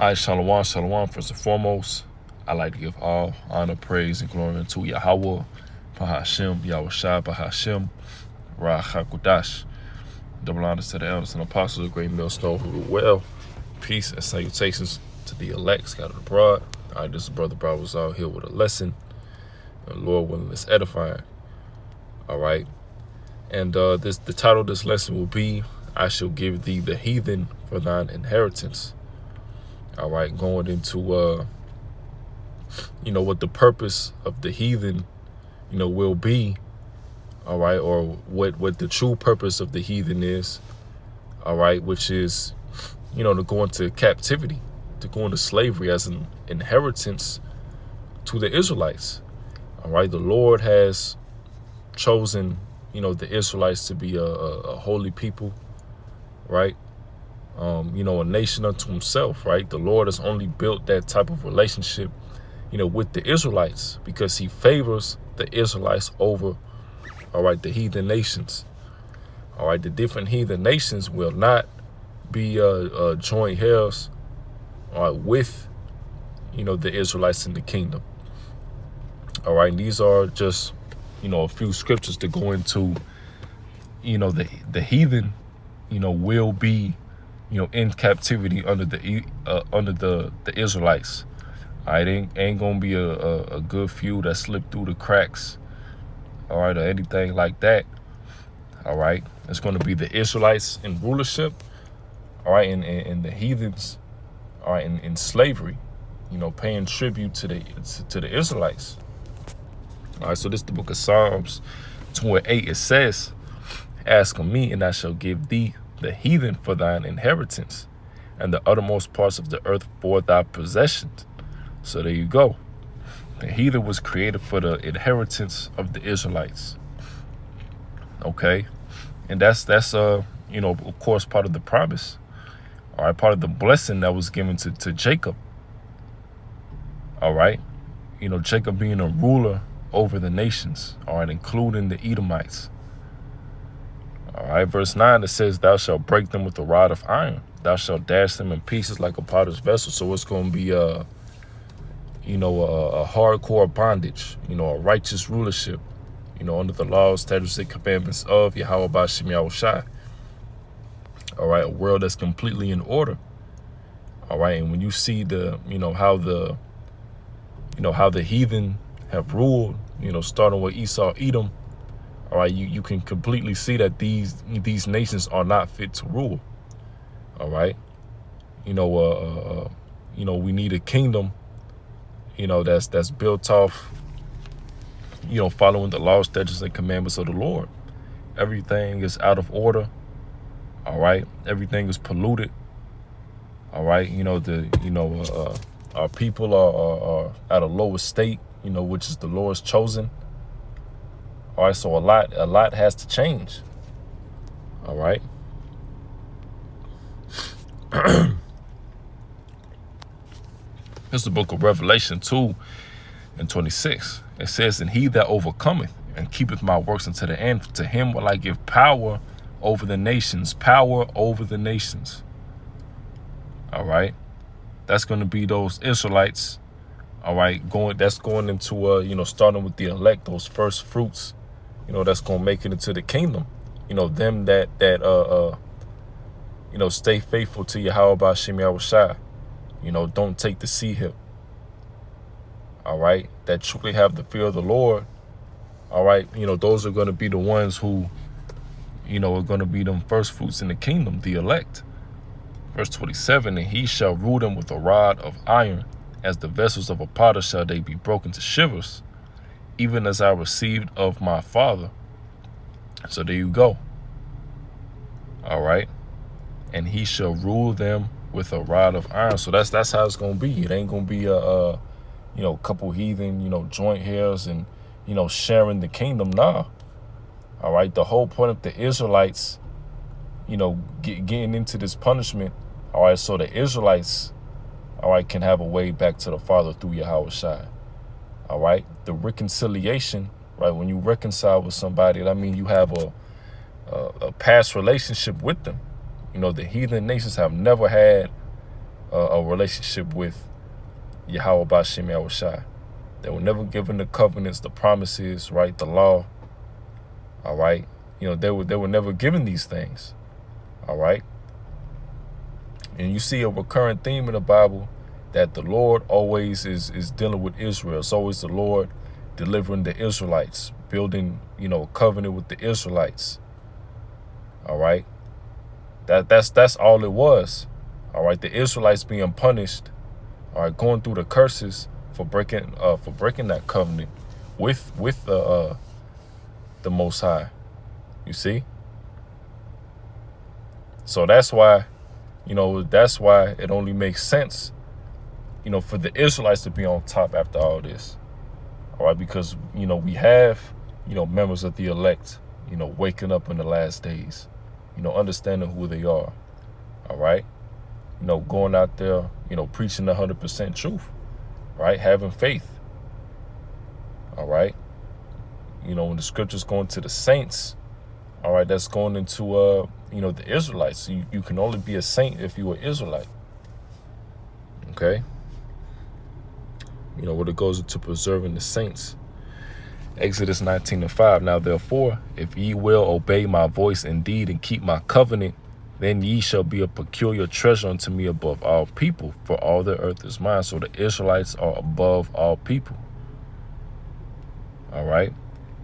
All right, shalom, shalom. First and foremost, I like to give all honor, praise, and glory unto Yahweh, Bahashem, Yahushua, Bahashem, Ra HaKodash. Double honors to the elders and apostles of great millstone who rule well. Peace and salutations to the elect scattered abroad. All right, this is Brother Brothers out here with a lesson. And Lord willing, it's edifying. All right. And the title of this lesson will be, I shall give thee the heathen for thine inheritance. All right, going into, what the purpose of the heathen, will be, all right, or what the true purpose of the heathen is, all right, which is, to go into captivity, to go into slavery as an inheritance to the Israelites. All right, the Lord has chosen, the Israelites to be a holy people, right? A nation unto himself, right? The Lord has only built that type of relationship, with the Israelites because he favors the Israelites over, all right, the heathen nations. All right, the different heathen nations will not be joint heirs, all right, with, the Israelites in the kingdom. All right, and these are just, a few scriptures to go into, the heathen, will be, in captivity under the Israelites. All right, ain't gonna be a good few that slip through the cracks, all right, or anything like that. All right, it's gonna be the Israelites in rulership, all right, and the heathens, all right, in slavery, paying tribute to the Israelites. All right, so this is the book of Psalms 28. It says, ask of me, and I shall give thee the heathen for thine inheritance, and the uttermost parts of the earth for thy possession. So there you go. The heathen was created for the inheritance of the Israelites. Okay, and that's of course, part of the promise. All right, part of the blessing that was given to Jacob. All right, Jacob being a ruler over the nations. All right, including the Edomites. All right, verse 9, it says, thou shalt break them with a rod of iron. Thou shalt dash them in pieces like a potter's vessel. So it's going to be a hardcore bondage, a righteous rulership, under the laws, statutes, and commandments of Yahweh Bashem Yahushua. All right, a world that's completely in order. All right, and when you see how the heathen have ruled, starting with Esau, Edom. All right, you can completely see that these nations are not fit to rule. All right, we need a kingdom, that's built off, following the laws, statutes, and commandments of the Lord. Everything is out of order. All right, everything is polluted. All right, our people are at a lower state, which is the Lord's chosen. All right, so a lot has to change. All right. This is the book of Revelation 2:26. It says, and he that overcometh and keepeth my works unto the end, to him will I give power over the nations. Power over the nations. All right. That's going to be those Israelites. All right. That's going into, starting with the elect, those first fruits. That's going to make it into the kingdom. Them that stay faithful to Yahweh Bashem Yahushua. Don't take the sea hip. All right. That truly have the fear of the Lord. All right. Those are going to be the ones who, are going to be them first fruits in the kingdom, the elect. Verse 27, and he shall rule them with a rod of iron, as the vessels of a potter shall they be broken to shivers, even as I received of my Father. So there you go. All right. And he shall rule them with a rod of iron. So that's how it's going to be. It ain't going to be a couple heathen, joint heirs and, sharing the kingdom. Nah. All right. The whole point of the Israelites, getting into this punishment. All right. So the Israelites, all right, can have a way back to the Father through Yahushua. All right. The reconciliation, right? When you reconcile with somebody, that means you have a past relationship with them. The heathen nations have never had a relationship with Yahweh Ba'Shem Yahushai. They were never given the covenants, the promises, right, the law. All right, they were never given these things. All right, and you see a recurring theme in the Bible that the Lord always is dealing with Israel. It's always the Lord delivering the Israelites, building a covenant with the Israelites. All right, that's all it was. All right, the Israelites being punished. All right, going through the curses for breaking that covenant with the Most High. You see, so that's why it only makes sense, for the Israelites to be on top after all this. All right, because we have members of the elect, waking up in the last days, understanding who they are. All right, going out there, preaching 100% truth, right, having faith. All right, when the scriptures going to the saints, all right, that's going into the Israelites. You can only be a saint if you're an Israelite. Okay, what it goes into preserving the saints. Exodus 19:5. Now therefore, if ye will obey my voice indeed and keep my covenant, then ye shall be a peculiar treasure unto me above all people, for all the earth is mine. So the Israelites are above all people. All right.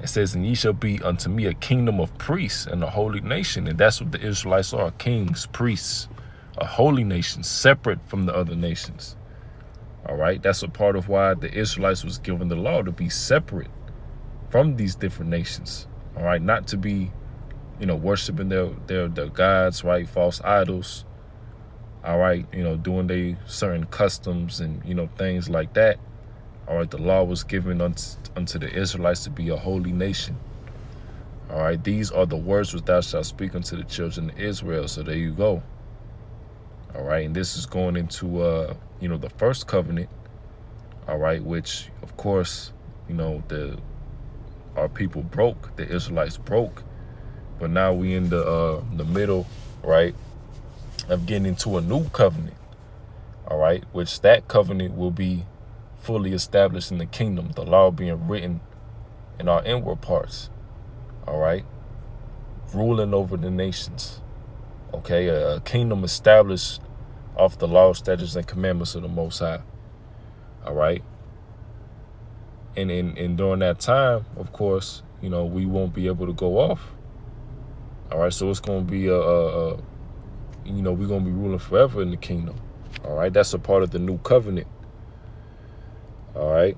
It says, and ye shall be unto me a kingdom of priests and a holy nation. And that's what the Israelites are, kings, priests, a holy nation, separate from the other nations. All right. That's a part of why the Israelites was given the law, to be separate from these different nations. All right. Not to be, worshiping their gods, right? False idols. All right. Doing their certain customs and, things like that. All right. The law was given unto the Israelites to be a holy nation. All right. These are the words which thou shalt speak unto the children of Israel. So there you go. All right. And this is going into, the first covenant. All right. Which, of course, our people broke. The Israelites broke. But now we in the middle, right, of getting into a new covenant. All right. Which that covenant will be fully established in the kingdom, the law being written in our inward parts. All right, ruling over the nations. Okay, a kingdom established off the law, statutes, and commandments of the Most High. All right, and during that time, of course, we won't be able to go off. All right, so it's going to be we're going to be ruling forever in the kingdom. All right, that's a part of the new covenant. All right,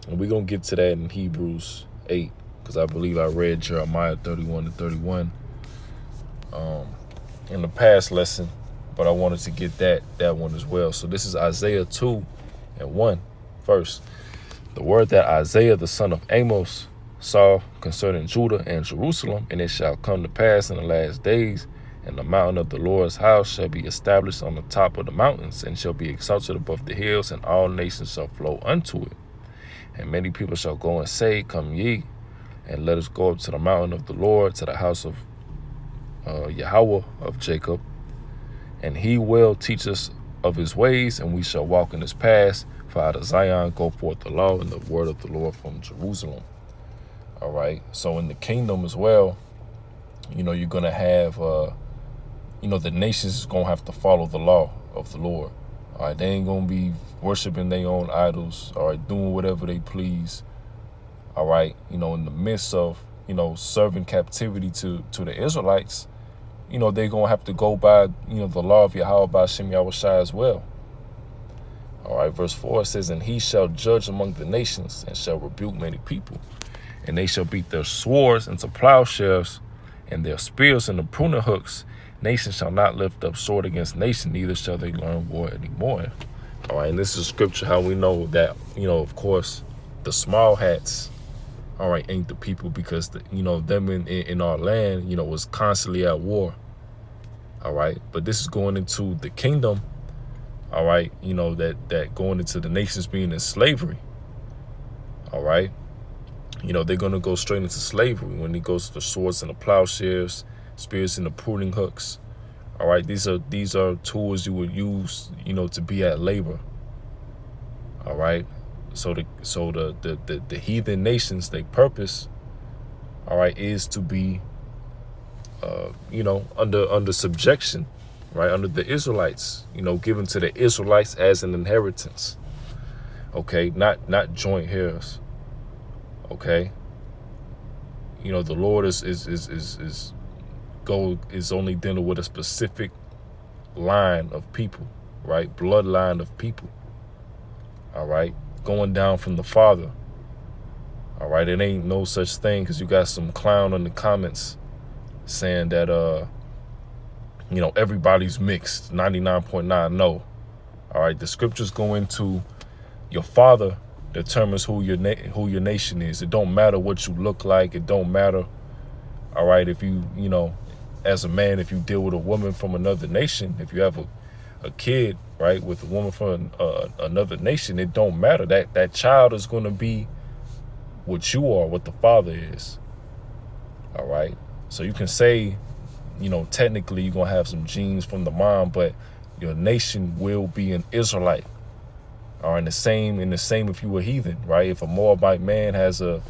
and we're going to get to that in Hebrews 8, because I believe I read Jeremiah 31-31 in the past lesson, but I wanted to get that one as well. So this is Isaiah 2:1 first. The word that Isaiah the son of Amos saw concerning Judah and Jerusalem, and it shall come to pass in the last days, and the mountain of the Lord's house shall be established on the top of the mountains, and shall be exalted above the hills, and all nations shall flow unto it. And many people shall go and say, come ye, and let us go up to the mountain of the Lord, to the house of Yahweh of Jacob, and he will teach us of his ways, and we shall walk in his paths. For out of Zion go forth the law and the word of the Lord from Jerusalem. All right, so in the kingdom as well, you're going to have the nations is going to have to follow the law of the Lord. All right, they ain't going to be worshiping their own idols. All right, doing whatever they please. All right, in the midst of, serving captivity to the Israelites, they're going to have to go by, the law of Yahweh Ba'Shem Yahushai as well. All right, verse 4 says, and he shall judge among the nations and shall rebuke many people. And they shall beat their swords into plowshares and their spears into pruning hooks. Nation shall not lift up sword against nation, neither shall they learn war anymore. All right, and this is scripture how we know that, of course, the small hats, all right, ain't the people, because, them in our land, was constantly at war. All right, but this is going into the kingdom, all right, that going into the nations being in slavery. All right. They're going to go straight into slavery when it goes to the swords and the plowshares, spears and the pruning hooks. All right, these are tools you would use, to be at labor. All right, so the heathen nations, their purpose, all right, is to be, under subjection, right, under the Israelites, given to the Israelites as an inheritance. Okay, not joint heirs. Okay, the Lord is only dealing with a specific line of people, right? Bloodline of people. All right, going down from the Father. All right, it ain't no such thing, because you got some clown in the comments saying that everybody's mixed. 99.9 no. All right, the scriptures go into your father determines who your nation is. It don't matter what you look like. It don't matter. All right, if you as a man, if you deal with a woman from another nation, if you have a kid, right, with a woman from another nation, it don't matter. That child is going to be what you are, what the father is. All right, so you can say, technically you're gonna have some genes from the mom, but your nation will be an Israelite. Or in the same if you were heathen, right? If a Moabite man has a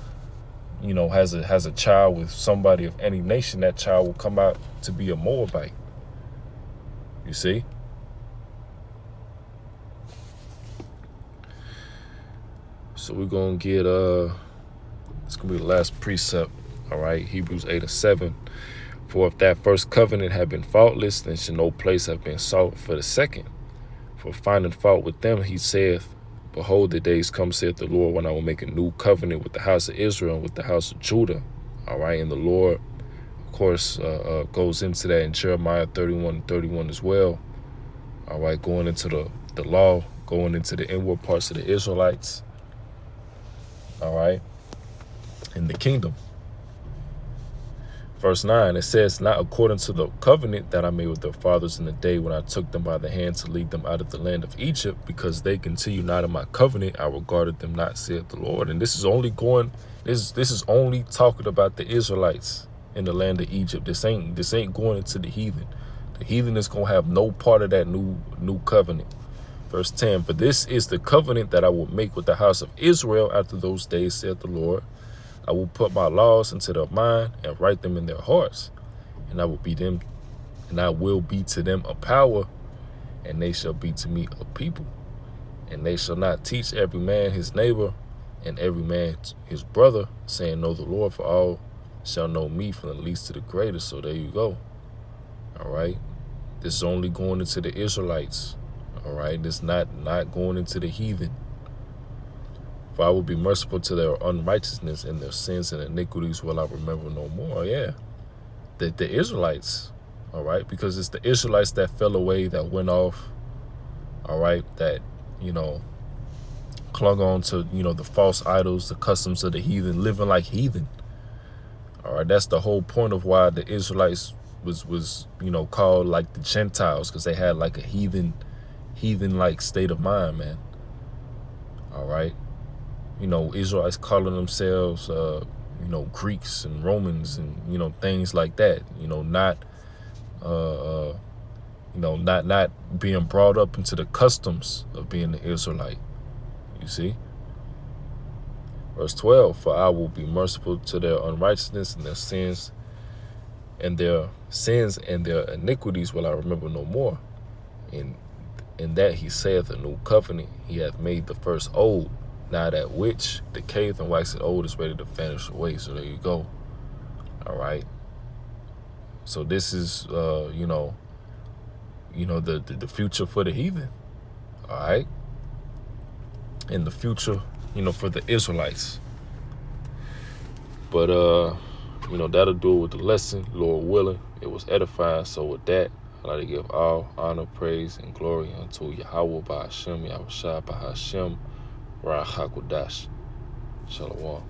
child with somebody of any nation, that child will come out to be a Moabite. You see? So we're gonna get it's gonna be the last precept, all right? Hebrews 8:7. For if that first covenant had been faultless, then should no place have been sought for the second. For finding fault with them, he saith, behold, the days come, saith the Lord, when I will make a new covenant with the house of Israel and with the house of Judah. All right, and the Lord, of course, goes into that in Jeremiah 31:31 as well. All right, going into the law, going into the inward parts of the Israelites. All right, in the kingdom. Verse 9, it says, not according to the covenant that I made with their fathers in the day when I took them by the hand to lead them out of the land of Egypt, because they continue not in my covenant, I regarded them not, saith the Lord. And this is only talking about the Israelites in the land of Egypt. This ain't going into the heathen. The heathen is going to have no part of that new covenant. Verse 10, for this is the covenant that I will make with the house of Israel after those days, saith the Lord. I will put my laws into their mind and write them in their hearts, and I will be to them a power, and they shall be to me a people. And they shall not teach every man his neighbor and every man his brother, saying, know the Lord, for all shall know me, from the least to the greatest. So there you go. All right, this is only going into the Israelites. All right, this not going into the heathen. For I will be merciful to their unrighteousness, and their sins and iniquities will I remember no more. Yeah, the Israelites, all right, because it's the Israelites that fell away, that went off, all right, that, clung on to, the false idols, the customs of the heathen, living like heathen. All right, that's the whole point of why the Israelites was called like the Gentiles, because they had like a heathen-like state of mind, man. All right. Israelites calling themselves, Greeks and Romans and, things like that, not being brought up into the customs of being an Israelite. You see? Verse 12, for I will be merciful to their unrighteousness, and their sins and their iniquities will I remember no more. In that he saith a new covenant, he hath made the first old. Now that which decayeth and waxeth old is ready to vanish away. So there you go. All right. So this is, the future for the heathen. All right. And the future, for the Israelites. But, that'll do it with the lesson, Lord willing. It was edifying. So with that, I'd like to give all honor, praise, and glory unto Yahweh by Hashem, Yahweh Shai by Hashem. Shalom.